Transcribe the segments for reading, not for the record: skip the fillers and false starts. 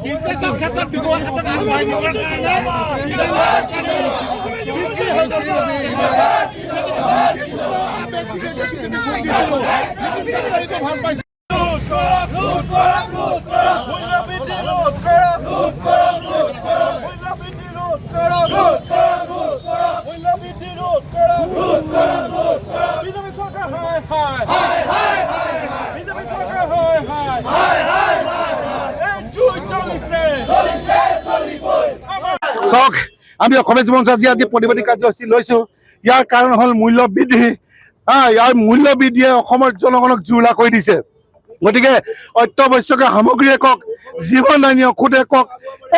বিজনেছৰ ক্ষেত্ৰত ব্যৱসায়ৰ ক্ষেত্ৰত আগবঢ়াই নিবৰ কাৰণে ভাল পাইছোঁ। চাওক, আমি অসমীয়া যুৱ মঞ্চ আজি প্ৰতিবাদী কাৰ্যসূচী লৈছোঁ। ইয়াৰ কাৰণ হ'ল মূল্য বৃদ্ধি। ইয়াৰ মূল্য বৃদ্ধিয়ে অসমৰ জনগণক জুৰুলা কৰি দিছে। গতিকে অত্যাৱশ্যকীয় সামগ্ৰীয়ে কওক, জীৱনদায়িনী ঔষধে কওক,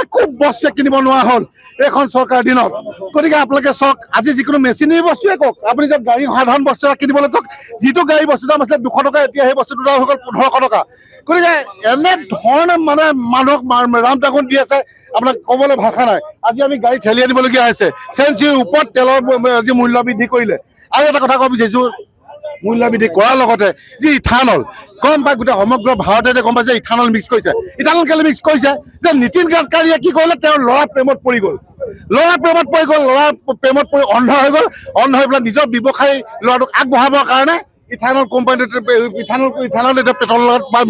একো বস্তুৱে কিনিব নোৱাৰা হ'ল এইখন চৰকাৰৰ দিনত। গতিকে আপোনালোকে চাওক, আজি যিকোনো মেচিনেৰী বস্তুৱে কওক, আপুনি য'ত গাড়ী সাধাৰণ বস্তু এটা কিনিবলৈ চাওক, যিটো গাড়ী বস্তুৰ দাম আছিলে 200 টকা, এতিয়া সেই বস্তুটোৰ দাম হৈ গ'ল 1500 টকা। গতিকে এনেধৰণে মানে মানুহক ৰাম টাগুন দি আছে, আপোনাক ক'বলৈ ভাষা নাই। আজি আমি গাড়ী ঠেলি আনিবলগীয়া হৈছে। চেঞ্চুৰীৰ ওপৰত তেলৰ যি মূল্য বৃদ্ধি কৰিলে। আৰু এটা কথা ক'ব বিচাৰিছোঁ, মূল্য বৃদ্ধি কৰাৰ লগতে যি ইথানল গম পাই, গোটেই সমগ্ৰ ভাৰততে গম পাইছে ইথানল মিক্স কৰিছে। ইথানল কেলে মিক্স কৰিছে? যে নীতিন গাডকাৰীয়ে কি কৰিলে, তেওঁৰ ল'ৰা প্ৰেমত পৰি গ'ল। ল'ৰা প্ৰেমত পৰি অন্ধ হৈ গ'ল। অন্ধ হৈ পেলাই নিজৰ ব্যৱসায়ী ল'ৰাটোক আগবঢ়াবৰ কাৰণে ইথানল কোম্পানীত ইথানল এতিয়া পেট্ৰলৰ লগত বা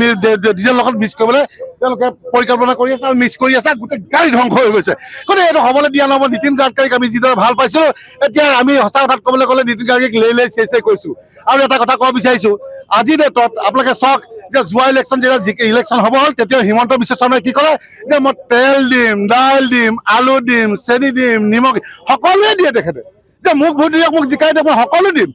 ডিজেলৰ লগত মিক্স কৰিবলৈ তেওঁলোকে পৰিকল্পনা কৰি আছে আৰু মিক্স কৰি আছে। গোটেই গাড়ী ধ্বংস হৈ গৈছে। গতিকে এইটো হ'বলৈ দিয়া নহ'ব। নীতিন গাডকাৰীক আমি যিদৰে ভাল পাইছোঁ, এতিয়া আমি সঁচা কথাত ক'বলৈ গ'লে নীতিন গাডকাৰীক লেই চেই কৈছোঁ। আৰু এটা কথা ক'ব বিচাৰিছোঁ, আজিৰ ডেটত আপোনালোকে চাওক যে যোৱা ইলেকশ্যন যেতিয়া ইলেকশ্যন হ'ব হ'ল, তেতিয়া হিমন্ত বিশ্ব শৰ্মাই কি ক'লে যে মই তেল দিম, দাইল দিম, আলু দিম, চেনি দিম, নিমখ সকলোৱে দিয়ে তেখেতে, যে মোক ভোট দিয়ক, মোক জিকাই দিয়ক, মই সকলো দিম।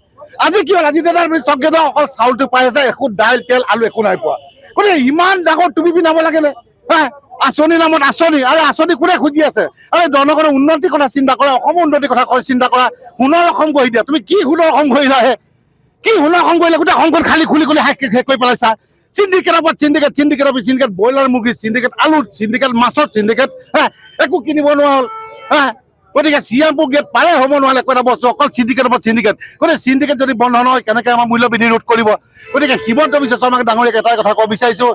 আজি কি হ'ল, আজি চবকে অকল চাউলটো পাই আছে, একো দাইল তেল আলু একো নাই পোৱা। গতিকে ইমান ডাঙৰ টুপি পিন্ধাব লাগেনে? আঁচনি নামত আঁচনি, আৰু আঁচনি কোনে খুজি আছে? আৰু জনগণৰ উন্নতিৰ কথা চিন্তা কৰা, অসমৰ উন্নতিৰ কথা চিন্তা কৰা। সোণৰ অসম গঢ়ি দিয়া, তুমি কি সোণৰ অসম গঢ়িলাহে? কি সোণৰ অসম গঢ়িলে? গোটেই অসমখন খালী খুলি শেষ কৰি পেলাইছা। চিণ্ডিকেটৰ পৰা চিণ্ডিকেট, ব্ৰইলাৰ মুৰ্গী চিণ্ডিকেট, আলুৰ চিণ্ডিকেট, মাছৰ চিণ্ডিকেট, একো কিনিব নোৱাৰা হ'ল। গতিকে চিএমপুৰ গেট পাৰে হ'ব নোৱাৰে একো এটা বস্তু, অকল চিণ্ডিকেটৰ পৰা চিণ্ডিকেট। গতিকে চিণ্ডিকেট যদি বন্ধ নহয়, কেনেকৈ আমাৰ মূল্য বৃদ্ধি ৰোধ কৰিব? গতিকে হিমন্ত বিশ্ব শৰ্মাক ডাঙৰীয়াক এটাই কথা ক'ব বিচাৰিছোঁ,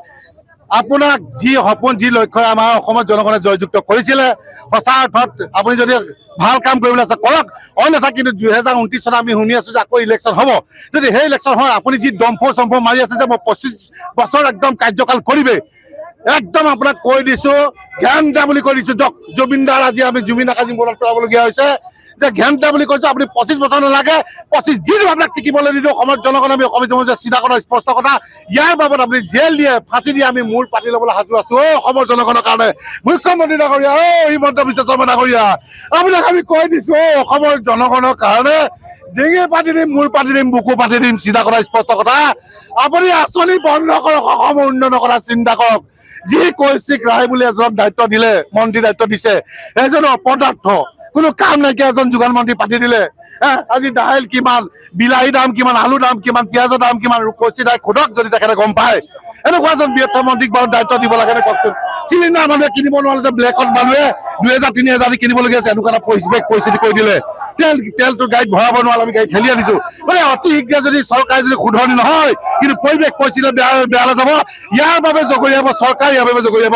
আপোনাক যি সপোন, যি লক্ষ্যই আমাৰ অসমৰ জনগণে জয়যুক্ত কৰিছিলে, সঁচা অৰ্থত আপুনি যদি ভাল কাম কৰিবলৈ আছে কৰক। অন্যথা কিন্তু 2029 চনত আমি শুনি আছোঁ যে আকৌ ইলেকশ্যন হ'ব। যদি সেই ইলেকশ্যন হয়, আপুনি যি দম্ফ মাৰি আছে যে মই 25 বছৰ একদম কাৰ্যকাল কৰিমেই, একদম আপোনাক কৈ দিছোঁ, ঘেণ্টা বুলি কৈ দিছোঁ। জুবিনদাৰ আজি আমি জুবিনদাক আজি মনত পেলাবলগীয়া হৈছে যে ঘেণ্টা বুলি কৈছোঁ। আপুনি 25 বছৰ নালাগে, 25 দিন আপোনাক টিকিবলৈ নিদিওঁ। অসমৰ জনগণ আমি অসমীয়া জনগণে চিন্তা কৰা স্পষ্ট কথা। ইয়াৰ বাবদ আপুনি জেল দিয়ে, ফাঁচি দিয়ে, আমি মূৰ পাতি ল'বলৈ সাজু আছোঁ। অসমৰ জনগণৰ কাৰণে মুখ্যমন্ত্ৰী ডাঙৰীয়া, হিমন্ত বিশ্ব শৰ্মা ডাঙৰীয়া, আপোনাক আমি কৈ দিছোঁ, অসমৰ জনগণৰ কাৰণে ডিঙি পাতি দিম, মূৰ পাতি দিম, বুকু পাতি দিম। চিন্তা কৰা স্পষ্ট কথা। আপুনি আঁচনি বন্ধ কৰক, অসমৰ উন্নয়নৰ কথা চিন্তা কৰক। যি কৌশিক ৰায় বুলি এজনক দায়িত্ব দিলে, মন্ত্ৰী দায়িত্ব দিছে, এজন অপদাৰ্থ, কোনো কাম নাইকিয়া এজন যোগান মন্ত্ৰী পাতি দিলে। আজি দাইল কিমান, বিলাহী দাম কিমান, আলু দাম কিমান, পিঁয়াজৰ দাম কিমান, কৌশিক ৰায় সোধক যদি তেখেতে গম পায়। এনেকুৱা এজন বৃহত্তৰ মন্ত্ৰীক বাৰু দায়িত্ব দিব লাগে নে কওকচোন? চিলিণ্ডাৰ মানুহে কিনিব নোৱাৰে যে ব্লেকত মানুহে 2000-3000 দি কিনিবলগীয়া আছে। এনেকুৱা এটা পৰিস্থিতি কৰি দিলে। তেলটো গাড়ীত ভৰাব নোৱাৰে, আমি গাড়ী ঠেলি আনিছোঁ। মানে অতি শীঘ্ৰে যদি চৰকাৰে যদি শুধৰণি নহয়, কিন্তু পৰিৱেশ পৰিস্থিতি বেয়া যাব। ইয়াৰ বাবে জগৰীয়াব চৰকাৰ, ইয়াৰ বাবে জগৰীয়াব